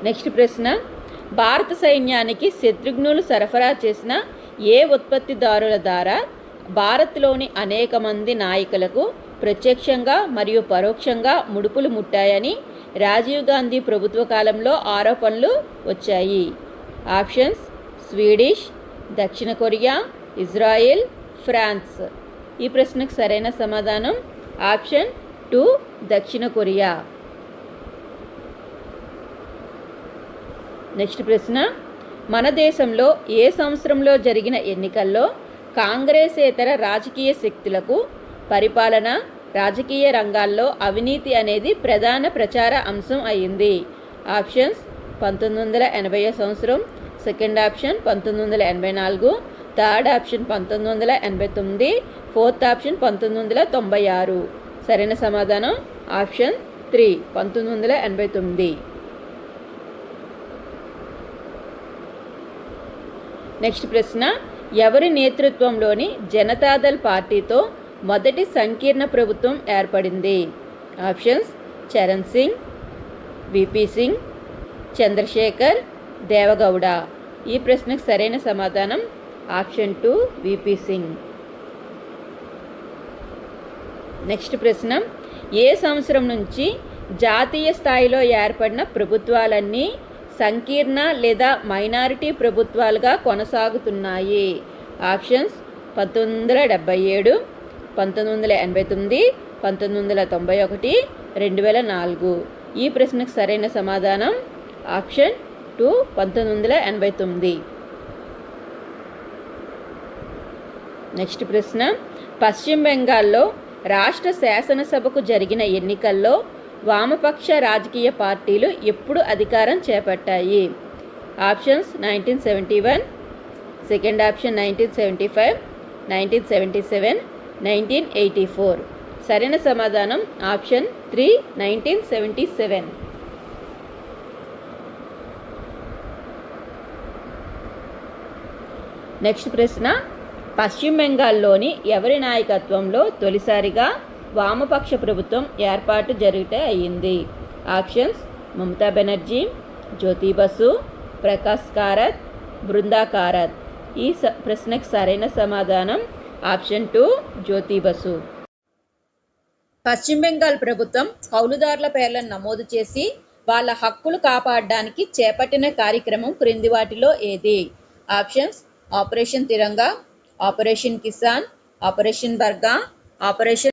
Next ప్రశ్న, భారత సైన్యానికి శత్రుఘ్నులు సరఫరా చేసిన ఏ ఉత్పత్తిదారుల ద్వారా భారత్లోని అనేక మంది నాయకులకు ప్రత్యక్షంగా మరియు పరోక్షంగా ముడుపులు ముట్టాయని రాజీవ్ గాంధీ ప్రభుత్వ కాలంలో ఆరోపణలు వచ్చాయి? ఆప్షన్స్: స్వీడిష్, దక్షిణ కొరియా, ఇజ్రాయెల్, ఫ్రాన్స్. ఈ ప్రశ్నకు సరైన సమాధానం ఆప్షన్ 2 దక్షిణ కొరియా. నెక్స్ట్ ప్రశ్న, మన దేశంలో ఏ సంవత్సరంలో జరిగిన ఎన్నికల్లో కాంగ్రెసేతర రాజకీయ శక్తులకు పరిపాలన, రాజకీయ రంగాల్లో అవినీతి అనేది ప్రధాన ప్రచార అంశం అయింది? ఆప్షన్స్: 1980 సంవత్సరం, second option 1984, third option 1989, fourth option 1996. సరైన సమాధానం ఆప్షన్ 3 1989. నెక్స్ట్ ప్రశ్న, ఎవరి నేతృత్వంలోని జనతాదళ్ పార్టీతో మొదటి సంకీర్ణ ప్రభుత్వం ఏర్పడింది? Options: Charan Singh, VP Singh, Chandrashekhar, Devegowda. ఈ ప్రశ్నకు సరైన సమాధానం ఆప్షన్ 2 విపి సింగ్. నెక్స్ట్ ప్రశ్న, ఏ సంవత్సరం నుంచి జాతీయ స్థాయిలో ఏర్పడిన ప్రభుత్వాలన్నీ సంకీర్ణ లేదా మైనారిటీ ప్రభుత్వాలుగా కొనసాగుతున్నాయి? ఆప్షన్స్: 1977, 1989, 1991, 2004. ఈ ప్రశ్నకు సరైన సమాధానం ఆప్షన్ 2 1989. నెక్స్ట్ ప్రశ్న, పశ్చిమ బెంగాల్లో రాష్ట్ర శాసనసభకు జరిగిన ఎన్నికల్లో వామపక్ష రాజకీయ పార్టీలు ఎప్పుడు అధికారం చేపట్టాయి? Options: 1971, second option 1975, 1977, 1984. సరైన సమాధానం ఆప్షన్ 3 1977. నెక్స్ట్ ప్రశ్న, పశ్చిమ బెంగాల్లోని ఎవరి నాయకత్వంలో తొలిసారిగా వామపక్ష ప్రభుత్వం ఏర్పాటు జరిగితే అయ్యింది? ఆప్షన్స్: మమతా బెనర్జీ, జ్యోతి బసు, ప్రకాష్ కారత్, బృందా కారత్. ఈ ప్రశ్నకు సరైన సమాధానం ఆప్షన్ 2 జ్యోతి బసు. పశ్చిమ బెంగాల్ ప్రభుత్వం కౌలుదారుల పేర్లను నమోదు చేసి వాళ్ళ హక్కులు కాపాడడానికి చేపట్టిన కార్యక్రమం క్రింది వాటిలో ఏది? ఆప్షన్స్: ఆపరేషన్ తిరంగా, ఆపరేషన్ కిసాన్, ఆపరేషన్ బర్గా, ఆపరేషన్